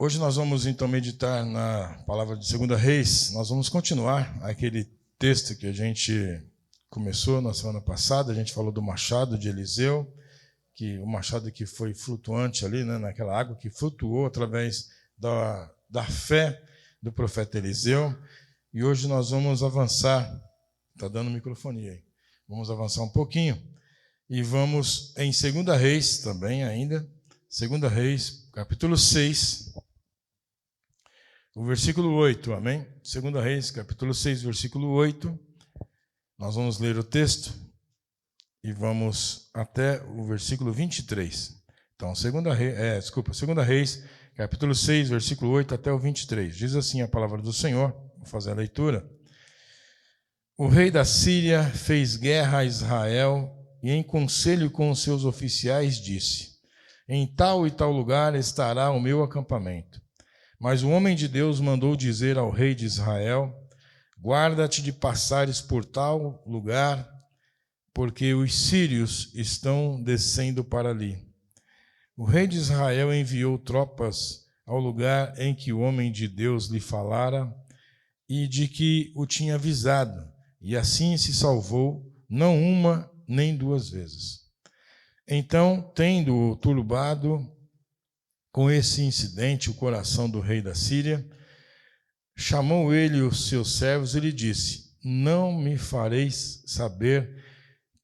Hoje nós vamos então meditar na palavra de 2 Reis. Nós vamos continuar aquele texto que a gente começou na semana passada. A gente falou do machado de Eliseu, que o machado que foi flutuante ali, né, naquela água que flutuou através da fé do profeta Eliseu. E hoje nós vamos avançar. Está dando microfonia aí. Vamos avançar um pouquinho e vamos em 2 Reis também ainda. 2 Reis, capítulo 6. O versículo 8, amém? 2 Reis, capítulo 6, versículo 8. Nós vamos ler o texto e vamos até o versículo 23. Então, 2 Reis, capítulo 6, versículo 8 até o 23. Diz assim a palavra do Senhor, vou fazer a leitura. O rei da Síria fez guerra a Israel e, em conselho com os seus oficiais, disse: em tal e tal lugar estará o meu acampamento. Mas o homem de Deus mandou dizer ao rei de Israel: guarda-te de passares por tal lugar, porque os sírios estão descendo para ali. O rei de Israel enviou tropas ao lugar em que o homem de Deus lhe falara e de que o tinha avisado, e assim se salvou, não uma nem duas vezes. Então, tendo-o turbado com esse incidente o coração do rei da Síria, chamou ele os seus servos e lhe disse: não me fareis saber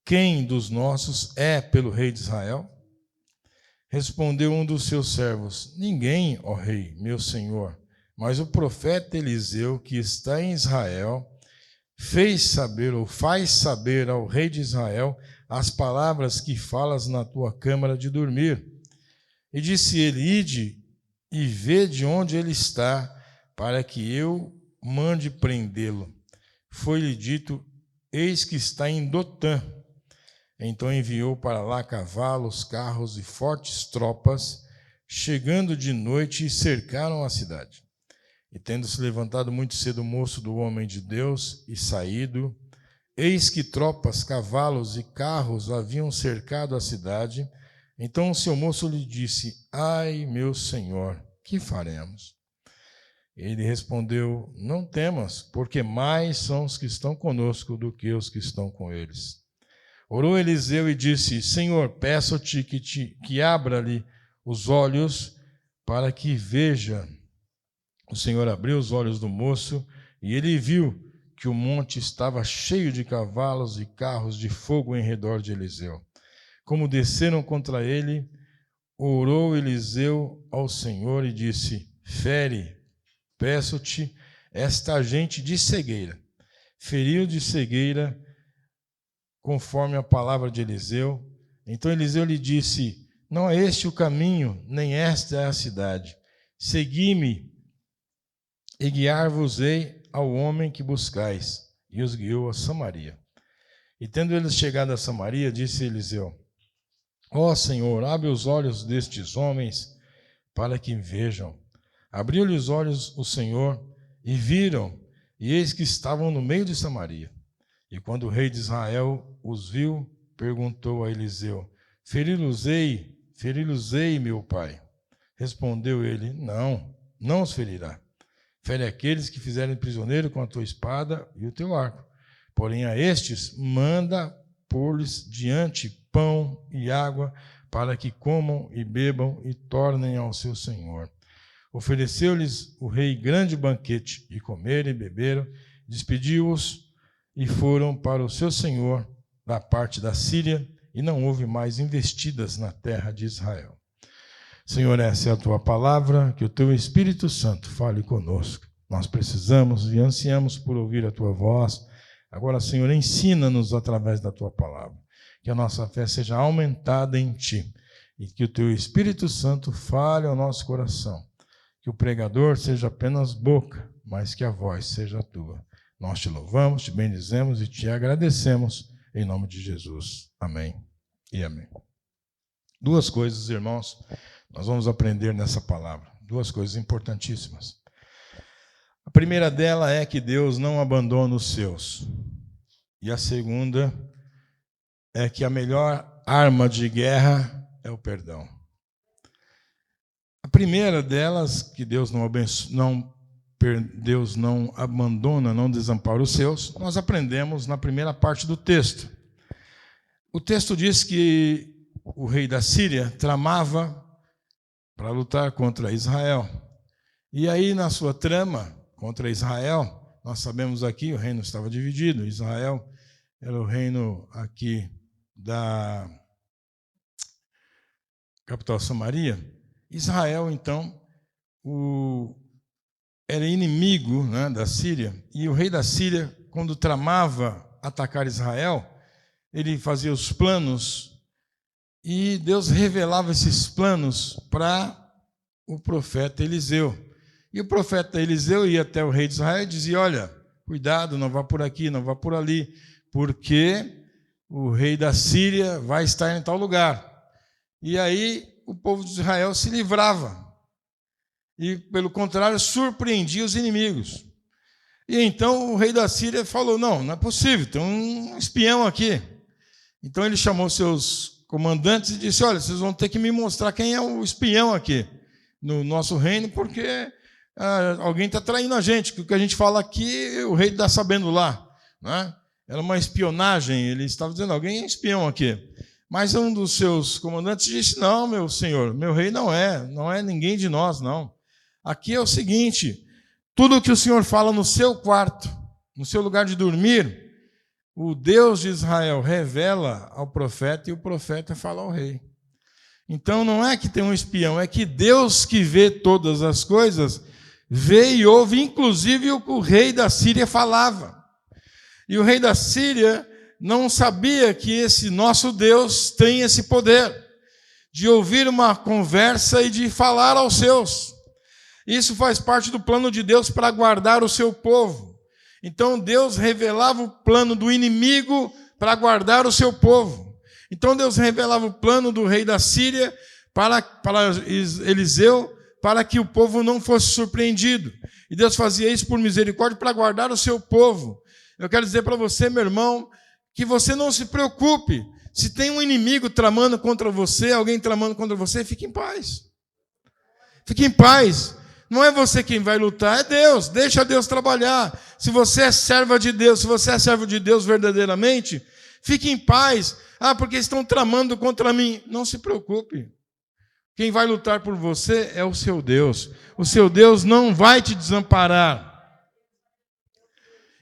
quem dos nossos é pelo rei de Israel? Respondeu um dos seus servos: ninguém, ó rei, meu senhor, mas o profeta Eliseu, que está em Israel, faz saber ao rei de Israel as palavras que falas na tua câmara de dormir. E disse ele: ide e vede onde ele está, para que eu mande prendê-lo. Foi-lhe dito: eis que está em Dotã. Então enviou para lá cavalos, carros e fortes tropas, chegando de noite, cercaram a cidade. E tendo se levantado muito cedo o moço do homem de Deus e saído, eis que tropas, cavalos e carros haviam cercado a cidade. Então o seu moço lhe disse: ai, meu senhor, que faremos? Ele respondeu: não temas, porque mais são os que estão conosco do que os que estão com eles. Orou Eliseu e disse: Senhor, peço-te que abra-lhe os olhos para que veja. O Senhor abriu os olhos do moço e ele viu que o monte estava cheio de cavalos e carros de fogo em redor de Eliseu. Como desceram contra ele, orou Eliseu ao Senhor e disse: fere, peço-te, esta gente de cegueira. Feriu de cegueira, conforme a palavra de Eliseu. Então Eliseu lhe disse: não é este o caminho, nem esta é a cidade. Segui-me e guiar-vos-ei ao homem que buscais. E os guiou a Samaria. E tendo eles chegado a Samaria, disse Eliseu: ó Senhor, abre os olhos destes homens para que vejam. Abriu-lhe os olhos o Senhor e viram, e eis que estavam no meio de Samaria. E quando o rei de Israel os viu, perguntou a Eliseu: feri-los-ei, meu pai? Respondeu ele: não os ferirá. Fere aqueles que fizerem prisioneiro com a tua espada e o teu arco. Porém a estes manda pôr-lhes diante pão e água, para que comam e bebam e tornem ao seu senhor. Ofereceu-lhes o rei grande banquete, e comeram e beberam, despediu-os e foram para o seu senhor da parte da Síria, e não houve mais investidas na terra de Israel. Senhor, essa é a tua palavra, que o teu Espírito Santo fale conosco. Nós precisamos e ansiamos por ouvir a tua voz. Agora, Senhor, ensina-nos através da tua palavra, que a nossa fé seja aumentada em ti e que o teu Espírito Santo fale ao nosso coração. Que o pregador seja apenas boca, mas que a voz seja a tua. Nós te louvamos, te bendizemos e te agradecemos em nome de Jesus. Amém e amém. Duas coisas, irmãos, nós vamos aprender nessa palavra. Duas coisas importantíssimas. A primeira dela é que Deus não abandona os seus. E a segunda é que a melhor arma de guerra é o perdão. primeira delas, que Deus não abandona, não desampara os seus, nós aprendemos na primeira parte do texto. O texto diz que o rei da Síria tramava para lutar contra Israel. E aí, na sua trama contra Israel, nós sabemos aqui, o reino estava dividido. Israel era o reino aqui da capital Samaria. Israel, então, era inimigo, né, da Síria. E o rei da Síria, quando tramava atacar Israel, ele fazia os planos e Deus revelava esses planos para o profeta Eliseu. E o profeta Eliseu ia até o rei de Israel e dizia: olha, cuidado, não vá por aqui, não vá por ali, porque o rei da Síria vai estar em tal lugar. E aí o povo de Israel se livrava. E, pelo contrário, surpreendia os inimigos. E então o rei da Síria falou: não é possível, tem um espião aqui. Então ele chamou seus comandantes e disse: olha, vocês vão ter que me mostrar quem é o espião aqui no nosso reino, porque alguém está traindo a gente, que o que a gente fala aqui, o rei está sabendo lá. Né? Era uma espionagem, ele estava dizendo: alguém é espião aqui. Mas um dos seus comandantes disse: não, meu senhor, meu rei não é ninguém de nós, não. Aqui é o seguinte: tudo o que o senhor fala no seu quarto, no seu lugar de dormir, o Deus de Israel revela ao profeta e o profeta fala ao rei. Então não é que tem um espião, é que Deus, que vê todas as coisas, vê e ouve, inclusive o que o rei da Síria falava. E o rei da Síria não sabia que esse nosso Deus tem esse poder de ouvir uma conversa e de falar aos seus. Isso faz parte do plano de Deus para guardar o seu povo. Então Deus revelava o plano do inimigo para guardar o seu povo. Então Deus revelava o plano do rei da Síria para Eliseu, para que o povo não fosse surpreendido. E Deus fazia isso por misericórdia para guardar o seu povo. Eu quero dizer para você, meu irmão, que você não se preocupe. Se tem um inimigo tramando contra você, alguém tramando contra você, fique em paz. Fique em paz. Não é você quem vai lutar, é Deus. Deixa Deus trabalhar. Se você é serva de Deus, se você é servo de Deus verdadeiramente, fique em paz. Porque estão tramando contra mim. Não se preocupe. Quem vai lutar por você é o seu Deus. O seu Deus não vai te desamparar.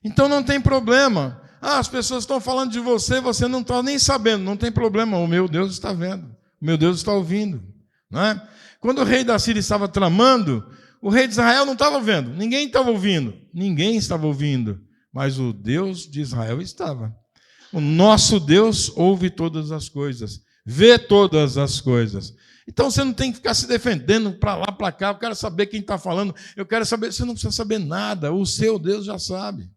Então não tem problema. As pessoas estão falando de você, você não está nem sabendo. Não tem problema, o meu Deus está vendo. O meu Deus está ouvindo. Não é? Quando o rei da Síria estava tramando, o rei de Israel não estava vendo. Ninguém estava ouvindo. Ninguém estava ouvindo. Mas o Deus de Israel estava. O nosso Deus ouve todas as coisas. Vê todas as coisas. Então você não tem que ficar se defendendo para lá, para cá. Eu quero saber quem está falando. Eu quero saber. Você não precisa saber nada. O seu Deus já sabe.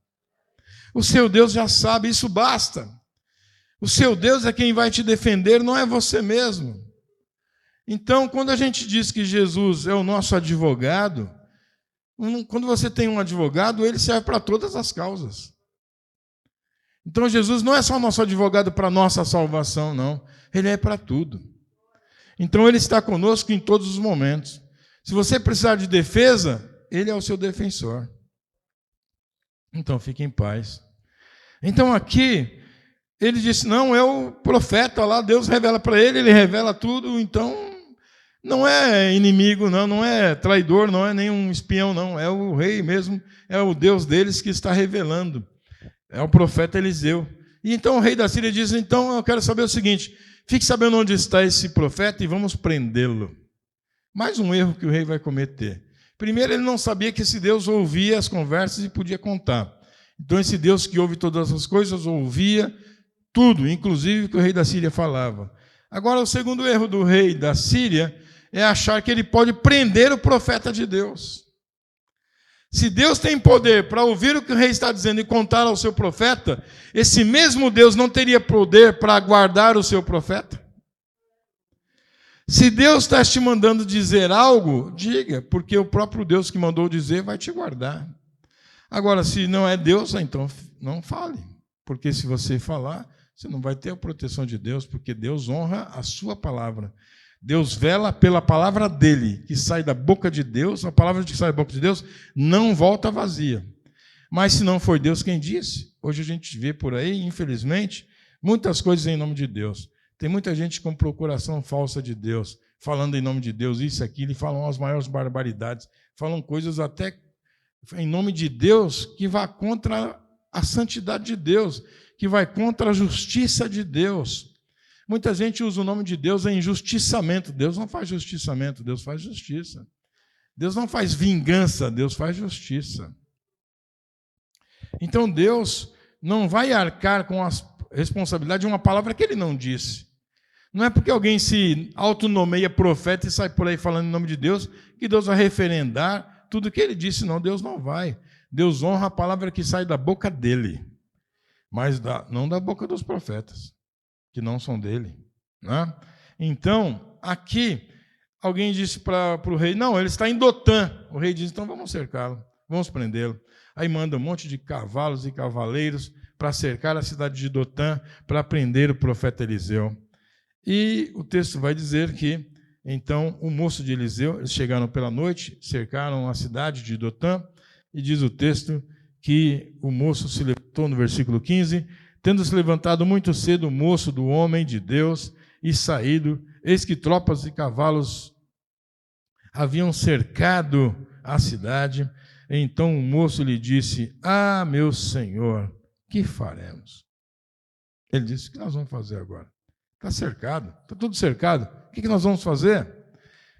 O seu Deus já sabe. Isso basta. O seu Deus é quem vai te defender, não é você mesmo. Então, quando a gente diz que Jesus é o nosso advogado, quando você tem um advogado, ele serve para todas as causas. Então, Jesus não é só o nosso advogado para a nossa salvação, não. Ele é para tudo. Então, ele está conosco em todos os momentos. Se você precisar de defesa, ele é o seu defensor. Então, fique em paz. Então, aqui, ele disse: não, é o profeta lá, Deus revela para ele revela tudo, então não é inimigo, não é traidor, não é nenhum espião, não. É o rei mesmo, é o Deus deles que está revelando. É o profeta Eliseu. E então o rei da Síria diz: então eu quero saber o seguinte, fique sabendo onde está esse profeta e vamos prendê-lo. Mais um erro que o rei vai cometer. Primeiro, ele não sabia que esse Deus ouvia as conversas e podia contar. Então esse Deus que ouve todas as coisas ouvia tudo, inclusive o que o rei da Síria falava. Agora, o segundo erro do rei da Síria é achar que ele pode prender o profeta de Deus. Se Deus tem poder para ouvir o que o rei está dizendo e contar ao seu profeta, esse mesmo Deus não teria poder para guardar o seu profeta? Se Deus está te mandando dizer algo, diga, porque o próprio Deus que mandou dizer vai te guardar. Agora, se não é Deus, então não fale, porque se você falar, você não vai ter a proteção de Deus, porque Deus honra a sua palavra. Deus vela pela palavra dele, que sai da boca de Deus. A palavra que sai da boca de Deus não volta vazia. Mas se não foi Deus quem disse, hoje a gente vê por aí, infelizmente, muitas coisas em nome de Deus. Tem muita gente com procuração falsa de Deus, falando em nome de Deus, isso, aquilo, e falam as maiores barbaridades. Falam coisas até em nome de Deus que vai contra a santidade de Deus, que vai contra a justiça de Deus. Muita gente usa o nome de Deus em injustiçamento. Deus não faz justiçamento, Deus faz justiça. Deus não faz vingança, Deus faz justiça. Então Deus não vai arcar com a responsabilidade de uma palavra que ele não disse. Não é porque alguém se autonomeia profeta e sai por aí falando em nome de Deus que Deus vai referendar tudo que ele disse. Não, Deus não vai. Deus honra a palavra que sai da boca dele, mas não da boca dos profetas, que não são dele. Né? Então, aqui, alguém disse para o rei, não, ele está em Dotã. O rei diz, então vamos cercá-lo, vamos prendê-lo. Aí manda um monte de cavalos e cavaleiros para cercar a cidade de Dotã, para prender o profeta Eliseu. E o texto vai dizer que, então, o moço de Eliseu, eles chegaram pela noite, cercaram a cidade de Dotã, e diz o texto que o moço se levantou, no versículo 15, tendo se levantado muito cedo o moço do homem de Deus e saído, eis que tropas de cavalos haviam cercado a cidade. Então o moço lhe disse, ah, meu senhor, que faremos? Ele disse, o que nós vamos fazer agora? Está cercado, está tudo cercado, o que nós vamos fazer?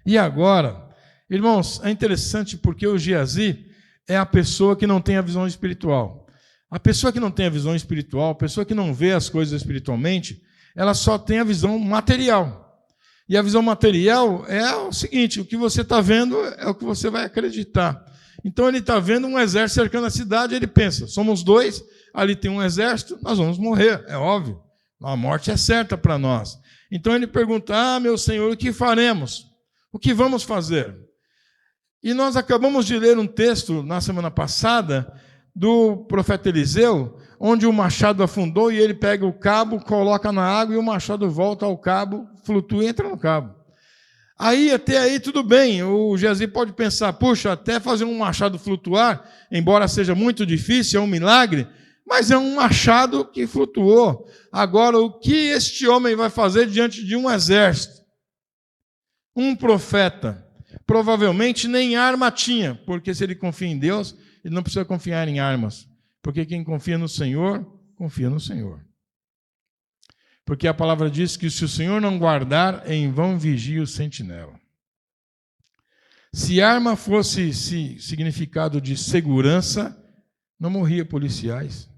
E agora, irmãos, é interessante porque o Geazi é a pessoa que não tem a visão espiritual. A pessoa que não tem a visão espiritual, a pessoa que não vê as coisas espiritualmente, ela só tem a visão material. E a visão material é o seguinte, o que você está vendo é o que você vai acreditar. Então ele está vendo um exército cercando a cidade, ele pensa, somos dois, ali tem um exército, nós vamos morrer, é óbvio. A morte é certa para nós. Então ele pergunta, ah, meu Senhor, o que faremos? O que vamos fazer? E nós acabamos de ler um texto na semana passada do profeta Eliseu, onde o machado afundou e ele pega o cabo, coloca na água e o machado volta ao cabo, flutua e entra no cabo. Aí, até aí, tudo bem, o Geazi pode pensar, puxa, até fazer um machado flutuar, embora seja muito difícil, é um milagre, mas é um machado que flutuou. Agora, o que este homem vai fazer diante de um exército? Um profeta. Provavelmente nem arma tinha, porque se ele confia em Deus, ele não precisa confiar em armas. Porque quem confia no Senhor, confia no Senhor. Porque a palavra diz que se o Senhor não guardar, em vão vigia o sentinela. Se arma fosse significado de segurança, não morria policiais.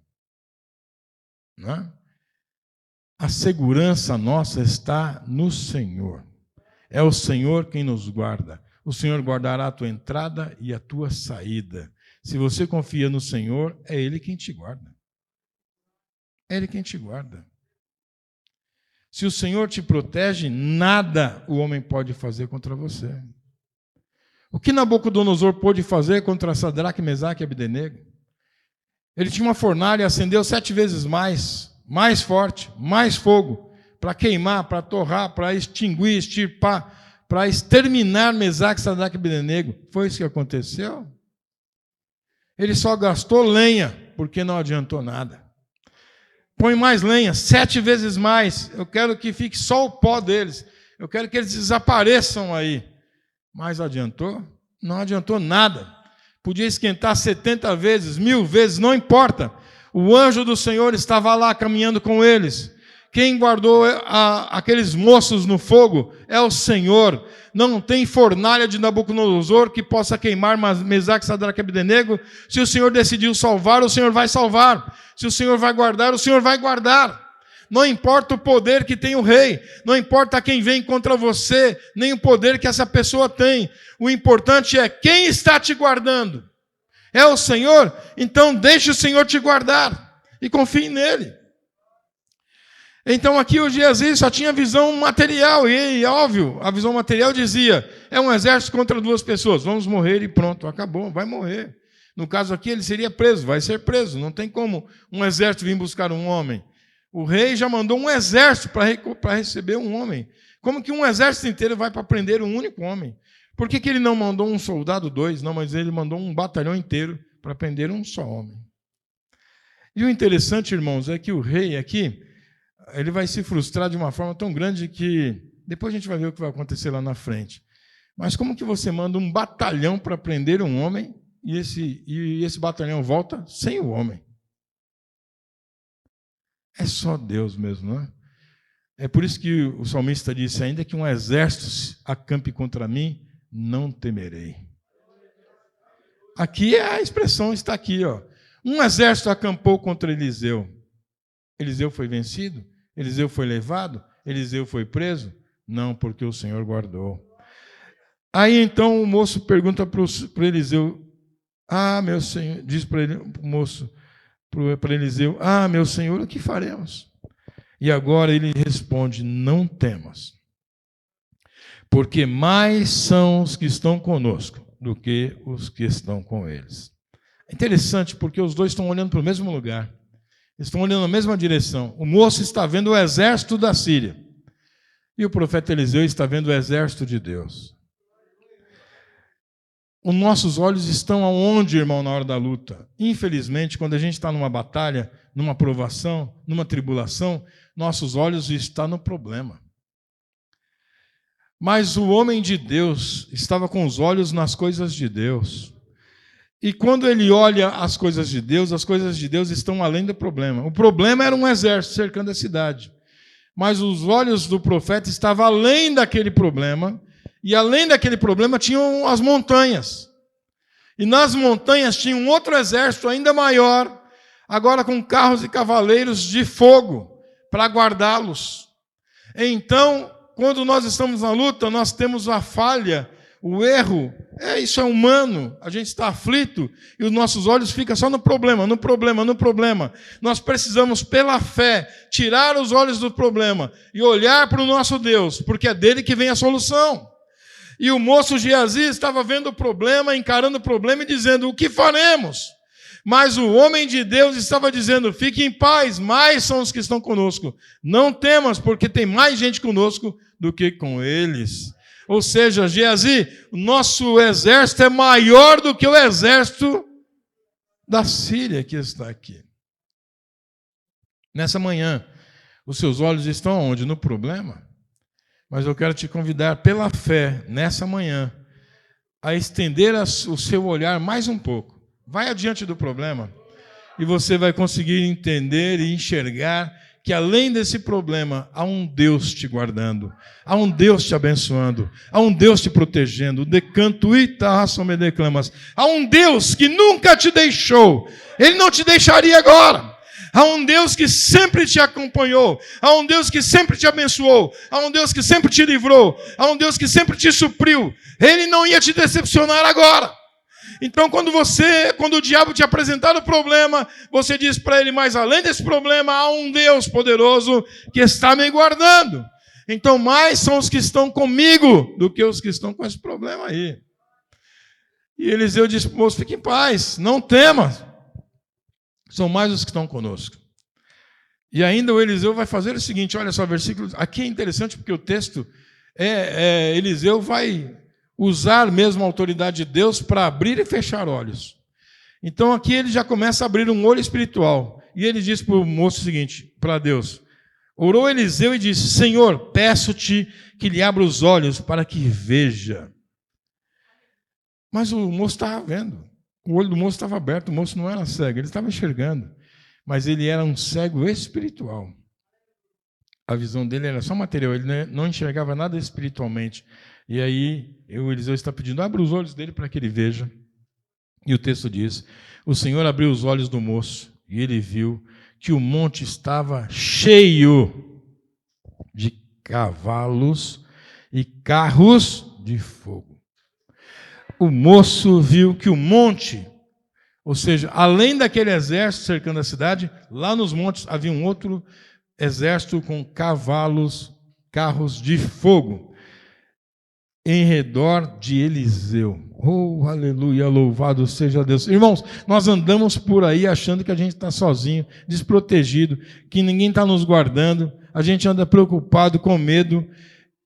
Não é? A segurança nossa está no Senhor. É o Senhor quem nos guarda. O Senhor guardará a tua entrada e a tua saída. Se você confia no Senhor, é Ele quem te guarda. É Ele quem te guarda. Se o Senhor te protege, nada o homem pode fazer contra você. O que Nabucodonosor pôde fazer contra Sadraque, Mesaque e Abdenego? Ele tinha uma fornalha, acendeu 7 vezes mais forte, mais fogo, para queimar, para torrar, para extinguir, extirpar, para exterminar Mesaque, Sadraque e Abdenego. Foi isso que aconteceu? Ele só gastou lenha, porque não adiantou nada. Põe mais lenha, 7 vezes mais. Eu quero que fique só o pó deles. Eu quero que eles desapareçam aí. Mas adiantou? Não adiantou nada. Podia esquentar 70 vezes, 1000 vezes, não importa. O anjo do Senhor estava lá caminhando com eles. Quem guardou aqueles moços no fogo é o Senhor. Não tem fornalha de Nabucodonosor que possa queimar Mesaque, Sadraque e Abdenego. Se o Senhor decidiu salvar, o Senhor vai salvar. Se o Senhor vai guardar, o Senhor vai guardar. Não importa o poder que tem o rei, não importa quem vem contra você, nem o poder que essa pessoa tem. O importante é quem está te guardando. É o Senhor? Então deixe o Senhor te guardar e confie nele. Então aqui o Geazi só tinha visão material, e óbvio, a visão material dizia, é um exército contra 2 pessoas, vamos morrer e pronto, acabou, vai morrer. No caso aqui ele seria preso, vai ser preso, não tem como um exército vir buscar um homem. O rei já mandou um exército para receber um homem. Como que um exército inteiro vai para prender um único homem? Por que ele não mandou um soldado, 2? Não, mas ele mandou um batalhão inteiro para prender um só homem. E o interessante, irmãos, é que o rei aqui, ele vai se frustrar de uma forma tão grande que depois a gente vai ver o que vai acontecer lá na frente. Mas como que você manda um batalhão para prender um homem e esse batalhão volta sem o homem? É só Deus mesmo, não é? É por isso que o salmista disse, ainda que um exército acampe contra mim, não temerei. Aqui a expressão está aqui, ó. Um exército acampou contra Eliseu. Eliseu foi vencido? Eliseu foi levado? Eliseu foi preso? Não, porque o Senhor guardou. Aí então o moço pergunta para Eliseu, meu senhor, diz para ele, o moço, para Eliseu, meu senhor, o que faremos? E agora ele responde, não temas, porque mais são os que estão conosco do que os que estão com eles. É interessante porque os dois estão olhando para o mesmo lugar, estão olhando na mesma direção. O moço está vendo o exército da Síria e o profeta Eliseu está vendo o exército de Deus. Os nossos olhos estão aonde, irmão, na hora da luta? Infelizmente, quando a gente está numa batalha, numa provação, numa tribulação, nossos olhos estão no problema. Mas o homem de Deus estava com os olhos nas coisas de Deus. E quando ele olha as coisas de Deus estão além do problema. O problema era um exército cercando a cidade. Mas os olhos do profeta estavam além daquele problema. E além daquele problema tinham as montanhas. E nas montanhas tinha um outro exército ainda maior, agora com carros e cavaleiros de fogo para guardá-los. Então, quando nós estamos na luta, nós temos a falha, o erro. Isso é humano, a gente está aflito e os nossos olhos ficam só no problema. Nós precisamos, pela fé, tirar os olhos do problema e olhar para o nosso Deus, porque é dele que vem a solução. E o moço Geazi estava vendo o problema, encarando o problema e dizendo, o que faremos? Mas o homem de Deus estava dizendo, fique em paz, mais são os que estão conosco. Não temas, porque tem mais gente conosco do que com eles. Ou seja, Geazi, o nosso exército é maior do que o exército da Síria que está aqui. Nessa manhã, os seus olhos estão onde? No problema? Mas eu quero te convidar, pela fé, nessa manhã, a estender o seu olhar mais um pouco. Vai adiante do problema e você vai conseguir entender e enxergar que além desse problema, há um Deus te guardando, há um Deus te abençoando, há um Deus te protegendo. Há um Deus que nunca te deixou, Ele não te deixaria agora. Há um Deus que sempre te acompanhou, há um Deus que sempre te abençoou, há um Deus que sempre te livrou, há um Deus que sempre te supriu. Ele não ia te decepcionar agora. Então, quando o diabo te apresentar o problema, você diz para ele, mas além desse problema, há um Deus poderoso que está me guardando. Então, mais são os que estão comigo do que os que estão com esse problema aí. E Eliseu disse para o moço, fique em paz, não tema. São mais os que estão conosco. E ainda o Eliseu vai fazer o seguinte, olha só, versículo, aqui é interessante porque o texto, Eliseu vai usar mesmo a autoridade de Deus para abrir e fechar olhos. Então aqui ele já começa a abrir um olho espiritual. E ele diz para o moço o seguinte, para Deus, orou Eliseu e disse, Senhor, peço-te que lhe abra os olhos para que veja. Mas o moço estava vendo. O olho do moço estava aberto, o moço não era cego, ele estava enxergando. Mas ele era um cego espiritual. A visão dele era só material, ele não enxergava nada espiritualmente. E aí, o Eliseu está pedindo, abra os olhos dele para que ele veja. E o texto diz, o Senhor abriu os olhos do moço, e ele viu que o monte estava cheio de cavalos e carros de fogo. O moço viu que o monte, ou seja, além daquele exército cercando a cidade, lá nos montes havia um outro exército com cavalos, carros de fogo, em redor de Eliseu. Oh, aleluia, louvado seja Deus. Irmãos, nós andamos por aí achando que a gente está sozinho, desprotegido, que ninguém está nos guardando, a gente anda preocupado, com medo,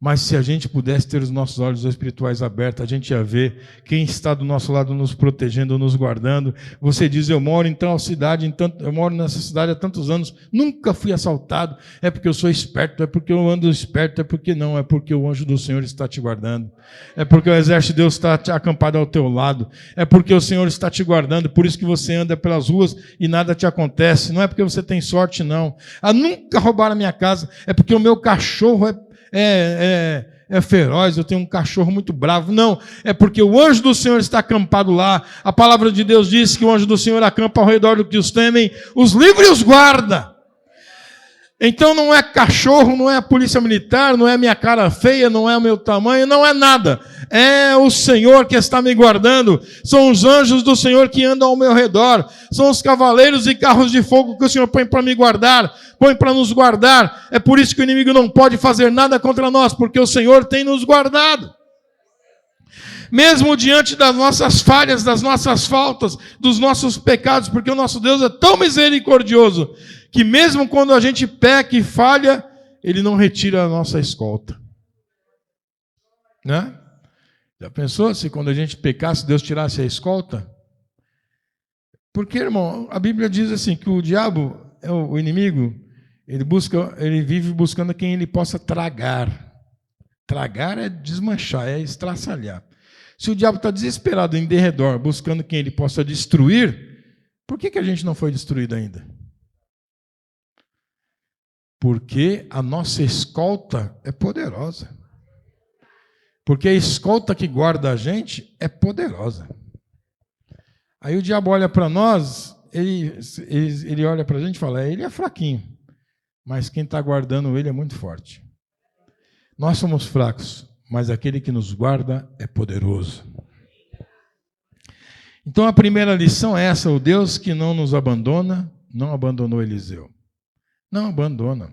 Mas se a gente pudesse ter os nossos olhos espirituais abertos, a gente ia ver quem está do nosso lado nos protegendo, nos guardando. Você diz, eu moro em tal cidade, eu moro nessa cidade há tantos anos, nunca fui assaltado. É porque eu sou esperto, é porque eu ando esperto, é porque não, é porque o anjo do Senhor está te guardando. É porque o exército de Deus está acampado ao teu lado. É porque o Senhor está te guardando, por isso que você anda pelas ruas e nada te acontece. Não é porque você tem sorte, não. Nunca roubaram a minha casa, é porque o meu cachorro é feroz, eu tenho um cachorro muito bravo. Não, é porque o anjo do Senhor está acampado lá. A palavra de Deus diz que o anjo do Senhor acampa ao redor do que os temem, os livra e os guarda. Então não é cachorro, não é a polícia militar, não é a minha cara feia, não é o meu tamanho, não é nada. É o Senhor que está me guardando. São os anjos do Senhor que andam ao meu redor. São os cavaleiros e carros de fogo que o Senhor põe para me guardar, põe para nos guardar. É por isso que o inimigo não pode fazer nada contra nós, porque o Senhor tem nos guardado. Mesmo diante das nossas falhas, das nossas faltas, dos nossos pecados, porque o nosso Deus é tão misericordioso, que mesmo quando a gente peca e falha, Ele não retira a nossa escolta. Né? Já pensou se quando a gente pecasse, Deus tirasse a escolta? Porque, irmão, a Bíblia diz assim, que o diabo, o inimigo, ele vive buscando quem ele possa tragar. Tragar é desmanchar, é estraçalhar. Se o diabo está desesperado em derredor, buscando quem ele possa destruir, por que a gente não foi destruído ainda? Porque a nossa escolta é poderosa. Porque a escolta que guarda a gente é poderosa. Aí o diabo olha para nós, ele olha para a gente e fala, ele é fraquinho, mas quem está guardando ele é muito forte. Nós somos fracos, mas aquele que nos guarda é poderoso. Então a primeira lição é essa, o Deus que não nos abandona, não abandonou Eliseu. Não abandona.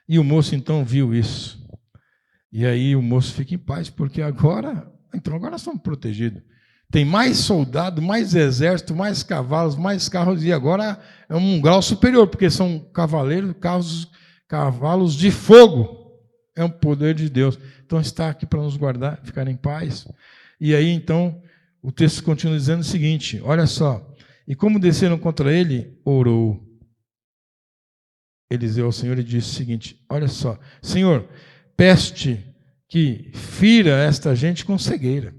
E o moço então viu isso. E aí o moço fica em paz, porque agora nós estamos protegidos. Tem mais soldado, mais exército, mais cavalos, mais carros, e agora é um grau superior, porque são cavaleiros, cavalos de fogo. É um poder de Deus. Então está aqui para nos guardar, ficar em paz. E aí então o texto continua dizendo o seguinte, olha só. E como desceram contra ele, orou Eliseu ao Senhor e disse o seguinte, olha só, Senhor, peço-te que fira esta gente com cegueira.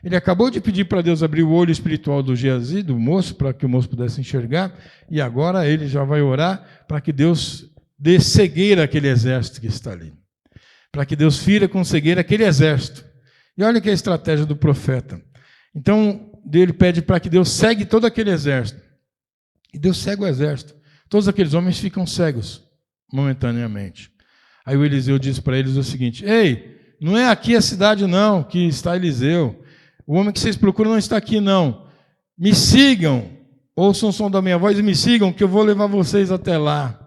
Ele acabou de pedir para Deus abrir o olho espiritual do Geazi, do moço, para que o moço pudesse enxergar, e agora ele já vai orar para que Deus dê cegueira àquele exército que está ali. Para que Deus fira com cegueira aquele exército. E olha que é a estratégia do profeta. Então, ele pede para que Deus cegue todo aquele exército. E Deus cega o exército. Todos aqueles homens ficam cegos, momentaneamente. Aí o Eliseu diz para eles o seguinte, ei, não é aqui a cidade não, que está Eliseu. O homem que vocês procuram não está aqui não. Me sigam, ouçam o som da minha voz e me sigam, que eu vou levar vocês até lá.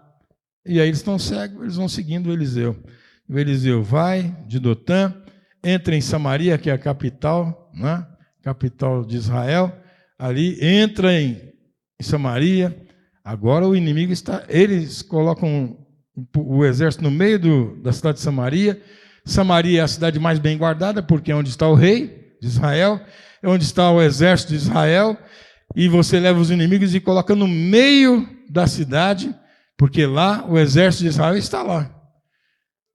E aí eles estão cegos, eles vão seguindo o Eliseu. O Eliseu vai de Dotã, entra em Samaria, que é a capital, né? Capital de Israel, ali, entra em Samaria. Agora o inimigo está, eles colocam o exército no meio da cidade de Samaria. Samaria é a cidade mais bem guardada, porque é onde está o rei de Israel, é onde está o exército de Israel, e você leva os inimigos e coloca no meio da cidade, porque lá o exército de Israel está lá.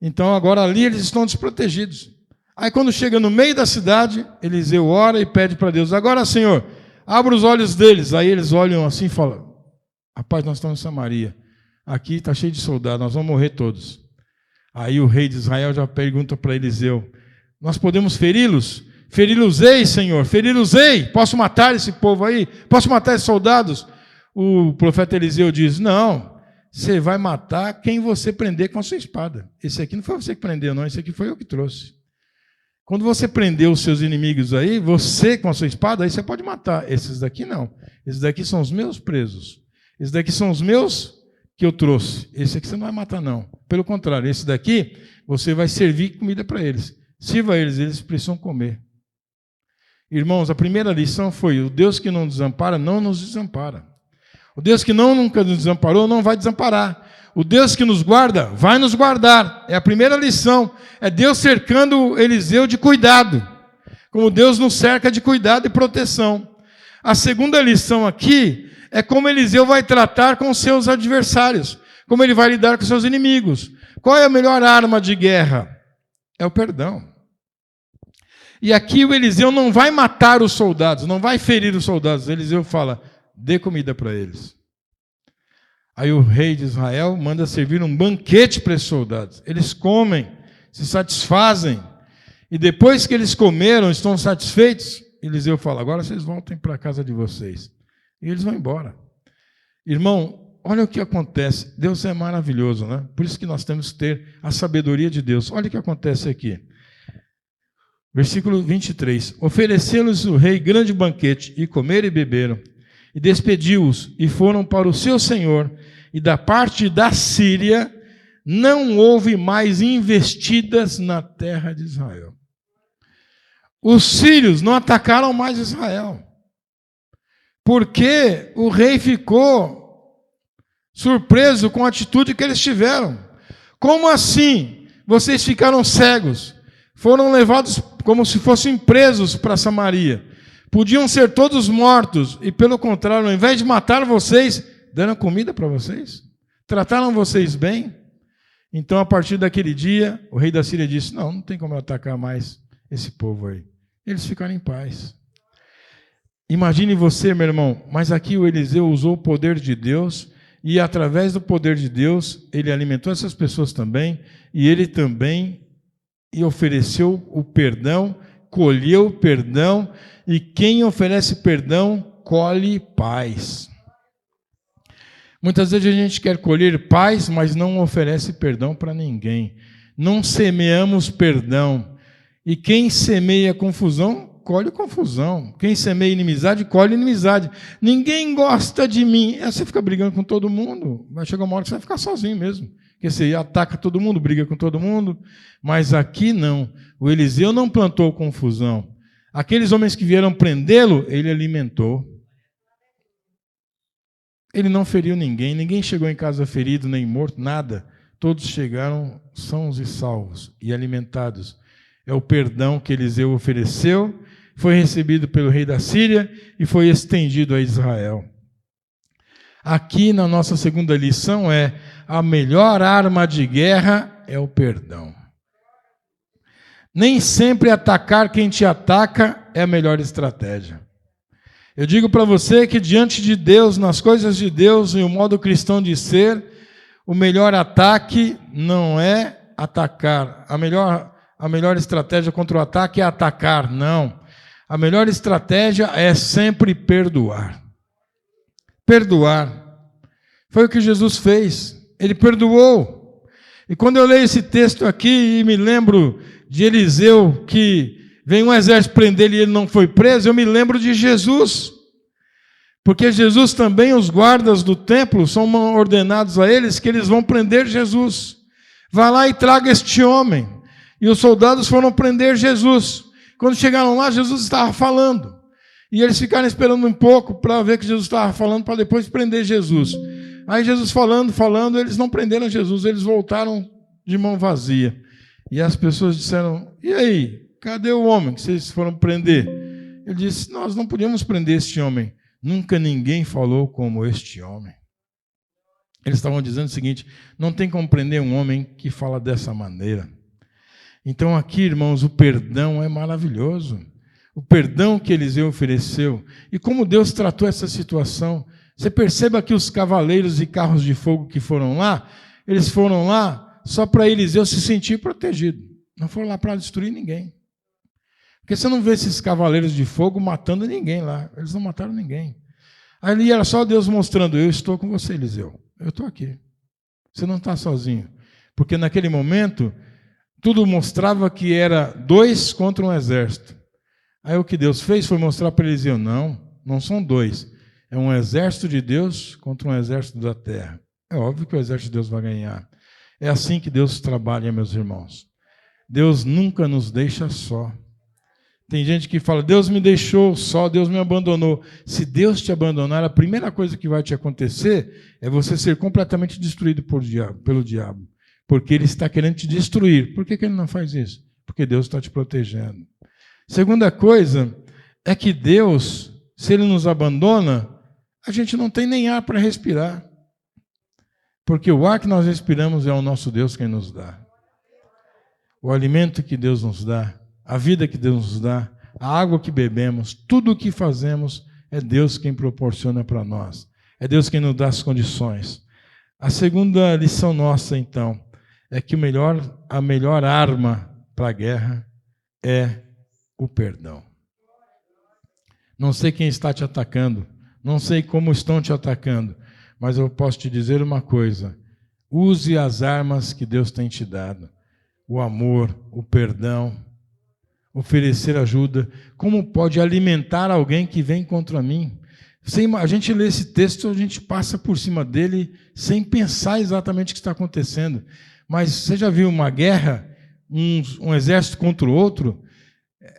Então agora ali eles estão desprotegidos. Aí quando chega no meio da cidade, Eliseu ora e pede para Deus, agora Senhor, abra os olhos deles. Aí eles olham assim e falam, rapaz, nós estamos em Samaria, aqui está cheio de soldados, nós vamos morrer todos. Aí o rei de Israel já pergunta para Eliseu, nós podemos feri-los? Feri-los-ei, Senhor, feri-los-ei, posso matar esse povo aí? Posso matar esses soldados? O profeta Eliseu diz, não, você vai matar quem você prender com a sua espada. Esse aqui não foi você que prendeu, não, esse aqui foi eu que trouxe. Quando você prendeu os seus inimigos aí, você com a sua espada, aí você pode matar. Esses daqui não, esses daqui são os meus presos. Esses daqui são os meus que eu trouxe. Esse aqui você não vai matar, não. Pelo contrário, esse daqui, você vai servir comida para eles. Sirva eles, eles precisam comer. Irmãos, a primeira lição foi, o Deus que não desampara, não nos desampara. O Deus que nunca nos desamparou, não vai desamparar. O Deus que nos guarda vai nos guardar. É a primeira lição. É Deus cercando Eliseu de cuidado. Como Deus nos cerca de cuidado e proteção. A segunda lição aqui é como Eliseu vai tratar com seus adversários. Como ele vai lidar com seus inimigos. Qual é a melhor arma de guerra? É o perdão. E aqui o Eliseu não vai matar os soldados, não vai ferir os soldados. Eliseu fala, dê comida para eles. Aí o rei de Israel manda servir um banquete para esses soldados. Eles comem, se satisfazem. E depois que eles comeram, estão satisfeitos, Eliseu fala, agora vocês voltem para a casa de vocês. E eles vão embora. Irmão, olha o que acontece. Deus é maravilhoso, né? Por isso que nós temos que ter a sabedoria de Deus. Olha o que acontece aqui. Versículo 23. Ofereceu-lhes o rei grande banquete, e comeram e beberam. E despediu-os, e foram para o seu senhor, e da parte da Síria não houve mais investidas na terra de Israel. Os sírios não atacaram mais Israel, porque o rei ficou surpreso com a atitude que eles tiveram. Como assim? Vocês ficaram cegos, foram levados como se fossem presos para Samaria. Podiam ser todos mortos, e pelo contrário, ao invés de matar vocês, deram comida para vocês? Trataram vocês bem? Então, a partir daquele dia, o rei da Síria disse, não tem como eu atacar mais esse povo aí. Eles ficaram em paz. Imagine você, meu irmão, mas aqui o Eliseu usou o poder de Deus, e através do poder de Deus, ele alimentou essas pessoas também, e ele também ofereceu o perdão, colheu o perdão, e quem oferece perdão, colhe paz. Muitas vezes a gente quer colher paz, mas não oferece perdão para ninguém. Não semeamos perdão. E quem semeia confusão, colhe confusão. Quem semeia inimizade, colhe inimizade. Ninguém gosta de mim. Aí você fica brigando com todo mundo. Vai chegar uma hora que você vai ficar sozinho mesmo. Porque você ataca todo mundo, briga com todo mundo. Mas aqui não. O Eliseu não plantou confusão. Aqueles homens que vieram prendê-lo, ele alimentou. Ele não feriu ninguém. Ninguém chegou em casa ferido, nem morto, nada. Todos chegaram sãos e salvos e alimentados. É o perdão que Eliseu ofereceu, foi recebido pelo rei da Síria e foi estendido a Israel. Aqui na nossa segunda lição a melhor arma de guerra é o perdão. Nem sempre atacar quem te ataca é a melhor estratégia. Eu digo para você que diante de Deus, nas coisas de Deus e o modo cristão de ser, o melhor ataque não é atacar. A melhor estratégia contra o ataque é atacar, não. A melhor estratégia é sempre perdoar. Perdoar. Foi o que Jesus fez. Ele perdoou. E quando eu leio esse texto aqui e me lembro de Eliseu, que vem um exército prender ele e ele não foi preso, eu me lembro de Jesus. Porque Jesus também, os guardas do templo, são ordenados a eles que eles vão prender Jesus. Vá lá e traga este homem. E os soldados foram prender Jesus. Quando chegaram lá, Jesus estava falando. E eles ficaram esperando um pouco para ver que Jesus estava falando, para depois prender Jesus. Aí Jesus falando, eles não prenderam Jesus, eles voltaram de mão vazia. E as pessoas disseram, e aí, cadê o homem que vocês foram prender? Ele disse, nós não podíamos prender este homem. Nunca ninguém falou como este homem. Eles estavam dizendo o seguinte, não tem como prender um homem que fala dessa maneira. Então aqui, irmãos, o perdão é maravilhoso. O perdão que Eliseu ofereceu. E como Deus tratou essa situação. Você perceba que os cavaleiros e carros de fogo que foram lá, eles foram lá só para Eliseu se sentir protegido. Não foram lá para destruir ninguém. Porque você não vê esses cavaleiros de fogo matando ninguém lá. Eles não mataram ninguém. Ali era só Deus mostrando, eu estou com você, Eliseu. Eu estou aqui. Você não está sozinho. Porque naquele momento, tudo mostrava que era 2 contra um exército. Aí o que Deus fez foi mostrar para Eliseu, não são 2. É um exército de Deus contra um exército da terra. É óbvio que o exército de Deus vai ganhar. É assim que Deus trabalha, meus irmãos. Deus nunca nos deixa só. Tem gente que fala, Deus me deixou só, Deus me abandonou. Se Deus te abandonar, a primeira coisa que vai te acontecer é você ser completamente destruído pelo diabo. Porque ele está querendo te destruir. Por que ele não faz isso? Porque Deus está te protegendo. Segunda coisa é que Deus, se Ele nos abandona, a gente não tem nem ar para respirar. Porque o ar que nós respiramos é o nosso Deus quem nos dá. O alimento que Deus nos dá, a vida que Deus nos dá, a água que bebemos, tudo o que fazemos é Deus quem proporciona para nós. É Deus quem nos dá as condições. A segunda lição nossa, então, é que a melhor arma para a guerra é o perdão. Não sei quem está te atacando, não sei como estão te atacando, mas eu posso te dizer uma coisa: use as armas que Deus tem te dado. O amor, o perdão, oferecer ajuda. Como pode alimentar alguém que vem contra mim? A gente lê esse texto, a gente passa por cima dele sem pensar exatamente o que está acontecendo. Mas você já viu uma guerra, um exército contra o outro?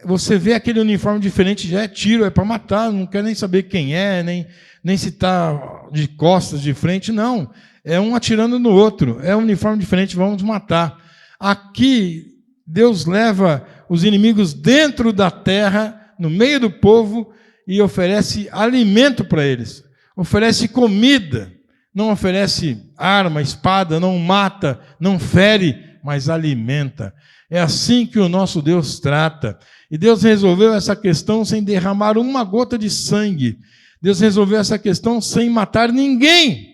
Você vê aquele uniforme diferente, já é tiro, é para matar, não quer nem saber quem é, nem se está de costas, de frente, não. É um atirando no outro, é um uniforme diferente, vamos matar. Aqui, Deus leva os inimigos dentro da terra, no meio do povo, e oferece alimento para eles, oferece comida, não oferece arma, espada, não mata, não fere, mas alimenta. É assim que o nosso Deus trata. E Deus resolveu essa questão sem derramar uma gota de sangue. Deus resolveu essa questão sem matar ninguém.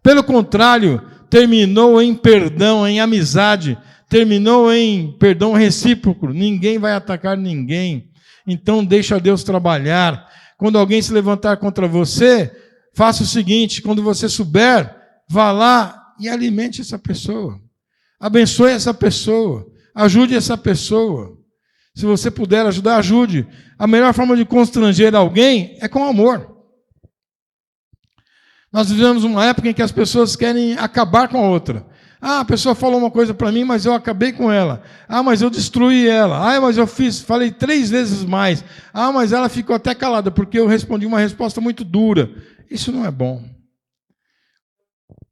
Pelo contrário, terminou em perdão, em amizade, terminou em perdão recíproco. Ninguém vai atacar ninguém. Então deixa Deus trabalhar. Quando alguém se levantar contra você, faça o seguinte: quando você souber, vá lá e alimente essa pessoa. Abençoe essa pessoa. Ajude essa pessoa. Se você puder ajudar, ajude. A melhor forma de constranger alguém é com amor. Nós vivemos uma época em que as pessoas querem acabar com a outra. A pessoa falou uma coisa para mim, mas eu acabei com ela. Mas eu destruí ela. Mas eu falei 3 vezes mais. Mas ela ficou até calada, porque eu respondi uma resposta muito dura. Isso não é bom.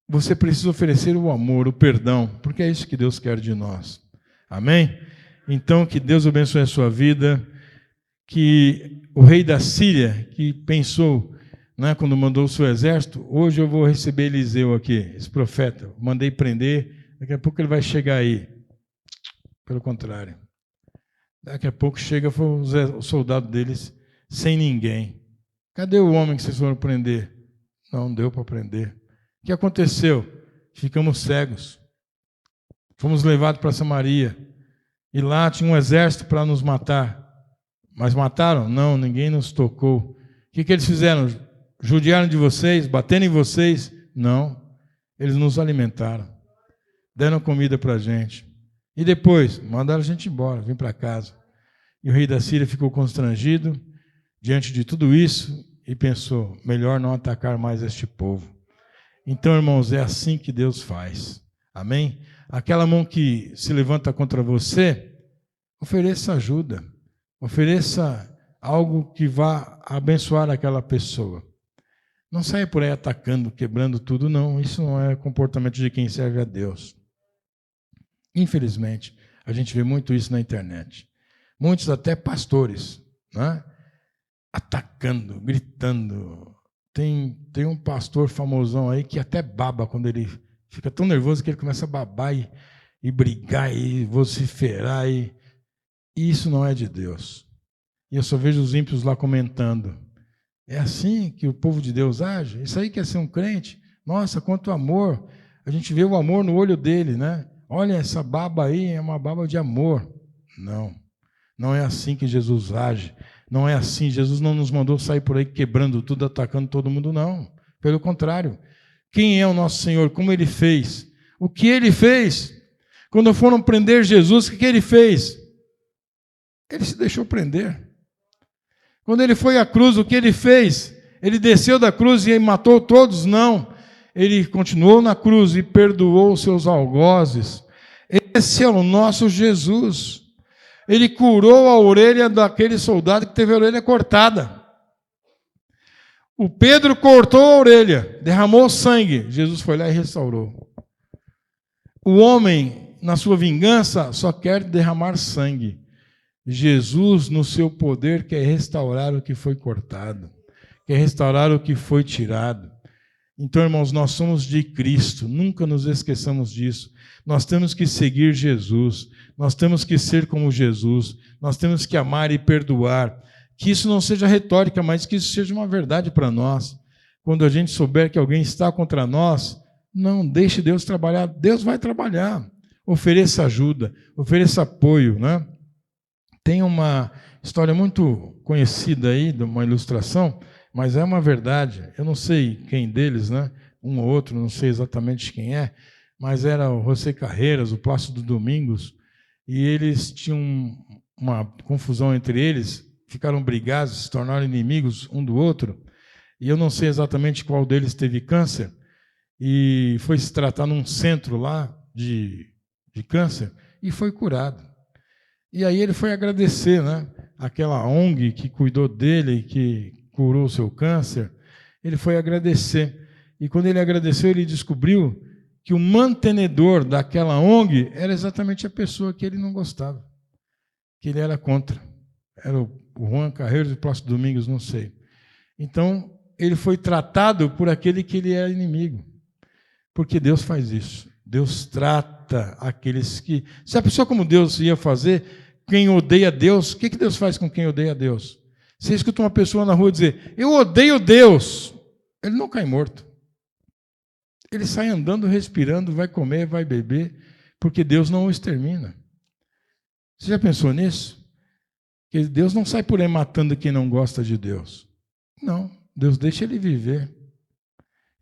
Você precisa oferecer o amor, o perdão, porque é isso que Deus quer de nós. Amém? Então, que Deus abençoe a sua vida, que o rei da Síria, que pensou, quando mandou o seu exército, hoje eu vou receber Eliseu aqui, esse profeta, mandei prender, daqui a pouco ele vai chegar aí. Pelo contrário. Daqui a pouco chega o soldado deles sem ninguém. Cadê o homem que vocês foram prender? Não deu para prender. O que aconteceu? Ficamos cegos. Fomos levados para Samaria. E lá tinha um exército para nos matar. Mas mataram? Não, ninguém nos tocou. O que eles fizeram? Judiaram de vocês? Bateram em vocês? Não. Eles nos alimentaram. Deram comida para a gente. E depois, mandaram a gente embora, vim para casa. E o rei da Síria ficou constrangido diante de tudo isso e pensou, melhor não atacar mais este povo. Então, irmãos, é assim que Deus faz. Amém? Aquela mão que se levanta contra você, ofereça ajuda. Ofereça algo que vá abençoar aquela pessoa. Não saia por aí atacando, quebrando tudo, não. Isso não é comportamento de quem serve a Deus. Infelizmente, a gente vê muito isso na internet. Muitos até pastores, atacando, gritando. Tem um pastor famosão aí que até baba quando ele fica tão nervoso que ele começa a babar e brigar e vociferar. E isso não é de Deus. E eu só vejo os ímpios lá comentando. É assim que o povo de Deus age? Isso aí quer ser um crente? Nossa, quanto amor. A gente vê o amor no olho dele, Olha, essa baba aí é uma baba de amor. Não é assim que Jesus age. Não é assim. Jesus não nos mandou sair por aí quebrando tudo, atacando todo mundo, não. Pelo contrário. Quem é o nosso Senhor? Como Ele fez? O que Ele fez? Quando foram prender Jesus, o que Ele fez? Ele se deixou prender. Quando Ele foi à cruz, o que Ele fez? Ele desceu da cruz e matou todos? Não. Ele continuou na cruz e perdoou os seus algozes. Esse é o nosso Jesus. Ele curou a orelha daquele soldado que teve a orelha cortada. O Pedro cortou a orelha, derramou sangue. Jesus foi lá e restaurou. O homem, na sua vingança, só quer derramar sangue. Jesus, no seu poder, quer restaurar o que foi cortado, quer restaurar o que foi tirado. Então, irmãos, nós somos de Cristo, nunca nos esqueçamos disso. Nós temos que seguir Jesus, nós temos que ser como Jesus, nós temos que amar e perdoar. Que isso não seja retórica, mas que isso seja uma verdade para nós. Quando a gente souber que alguém está contra nós, não deixe Deus trabalhar, Deus vai trabalhar. Ofereça ajuda, ofereça apoio, né? Tem uma história muito conhecida aí, de uma ilustração, mas é uma verdade. Eu não sei quem deles, né? Um ou outro, não sei exatamente quem é, mas era o José Carreiras, o Plácido Domingos, e eles tinham uma confusão entre eles, ficaram brigados, se tornaram inimigos um do outro, e eu não sei exatamente qual deles teve câncer, e foi se tratar num centro lá de câncer, e foi curado. E aí ele foi agradecer, né? Aquela ONG que cuidou dele, que curou o seu câncer, ele foi agradecer. E quando ele agradeceu, ele descobriu que o mantenedor daquela ONG era exatamente a pessoa que ele não gostava, que ele era contra. Era o Juan Carreiros e o Plácido Domingos, não sei. Então, ele foi tratado por aquele que ele era inimigo. Porque Deus faz isso. Deus trata aqueles que... Se a pessoa como Deus ia fazer, quem odeia Deus, o que Deus faz com quem odeia Deus? Você escuta uma pessoa na rua dizer, eu odeio Deus. Ele não cai morto. Ele sai andando, respirando, vai comer, vai beber, porque Deus não o extermina. Você já pensou nisso? Que Deus não sai por aí matando quem não gosta de Deus. Não, Deus deixa ele viver.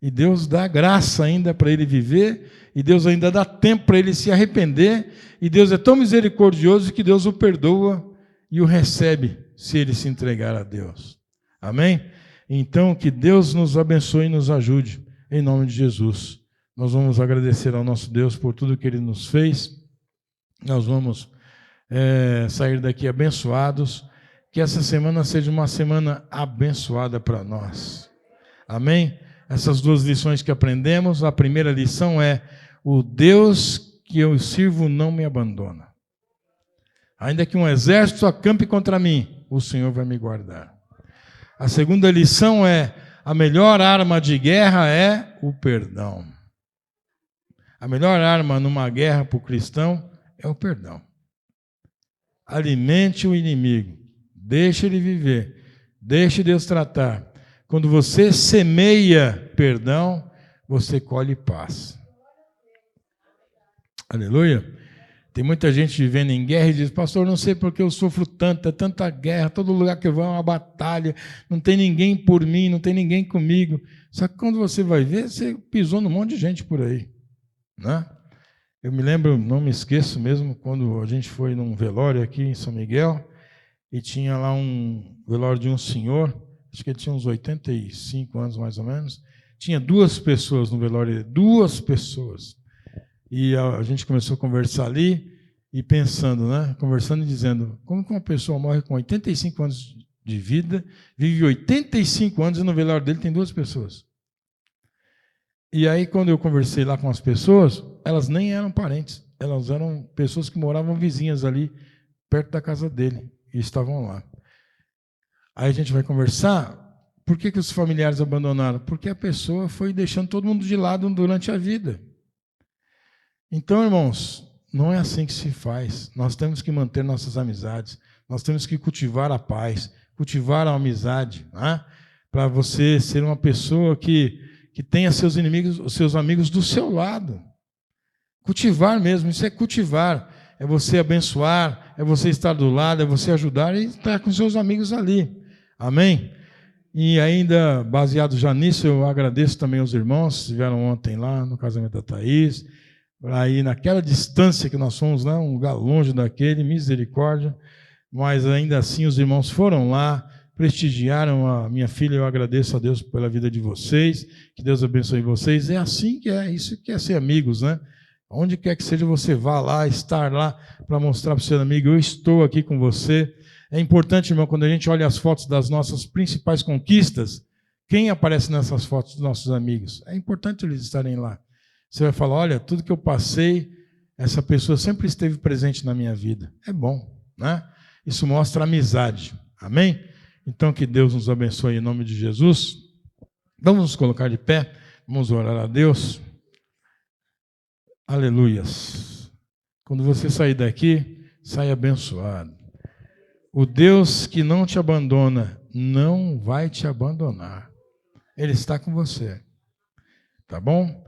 E Deus dá graça ainda para ele viver, e Deus ainda dá tempo para ele se arrepender, e Deus é tão misericordioso que Deus o perdoa e o recebe se ele se entregar a Deus. Amém? Então, que Deus nos abençoe e nos ajude, em nome de Jesus. Nós vamos agradecer ao nosso Deus por tudo que Ele nos fez. Nós vamos sair daqui abençoados. Que essa semana seja uma semana abençoada para nós. Amém? Essas duas lições que aprendemos, a primeira lição é: o Deus que eu sirvo não me abandona. Ainda que um exército acampe contra mim, o Senhor vai me guardar. A segunda lição é: a melhor arma de guerra é o perdão. A melhor arma numa guerra para o cristão é o perdão. Alimente o inimigo, deixe ele viver, deixe Deus tratar. Quando você semeia perdão, você colhe paz. Aleluia. Tem muita gente vivendo em guerra e diz, pastor, não sei porque eu sofro tanto, é tanta guerra, todo lugar que eu vou é uma batalha, não tem ninguém por mim, não tem ninguém comigo. Só que quando você vai ver, você pisou num monte de gente por aí, né? Eu me lembro, não me esqueço mesmo, quando a gente foi num velório aqui em São Miguel, e tinha lá um velório de um senhor, acho que ele tinha uns 85 anos mais ou menos, tinha 2 pessoas no velório, 2 pessoas. E a gente começou a conversar ali e pensando, né? Conversando e dizendo, como que uma pessoa morre com 85 anos de vida, vive 85 anos e no velório dele tem 2 pessoas. E aí, quando eu conversei lá com as pessoas, elas nem eram parentes, elas eram pessoas que moravam vizinhas ali, perto da casa dele, e estavam lá. Aí a gente vai conversar, por que os familiares abandonaram? Porque a pessoa foi deixando todo mundo de lado durante a vida. Então, irmãos, não é assim que se faz. Nós temos que manter nossas amizades, nós temos que cultivar a paz, cultivar a amizade, né? Para você ser uma pessoa que tenha seus inimigos, os seus amigos do seu lado. Cultivar mesmo, isso é cultivar. É você abençoar, é você estar do lado, é você ajudar e estar com seus amigos ali. Amém? E ainda, baseado já nisso, eu agradeço também aos irmãos que estiveram ontem lá no casamento da Thaís, aí naquela distância que nós fomos, né, um lugar longe daquele, misericórdia, mas ainda assim os irmãos foram lá, prestigiaram a minha filha, eu agradeço a Deus pela vida de vocês, que Deus abençoe vocês, é assim que é, isso que é ser amigos, né? Onde quer que seja, você vá lá, estar lá para mostrar para o seu amigo, eu estou aqui com você. É importante, irmão, quando a gente olha as fotos das nossas principais conquistas, quem aparece nessas fotos dos nossos amigos? É importante eles estarem lá. Você vai falar, olha, tudo que eu passei, essa pessoa sempre esteve presente na minha vida. É bom, né? Isso mostra amizade. Amém? Então, que Deus nos abençoe em nome de Jesus. Vamos nos colocar de pé, vamos orar a Deus. Aleluias. Quando você sair daqui, sai abençoado. O Deus que não te abandona, não vai te abandonar. Ele está com você. Tá bom?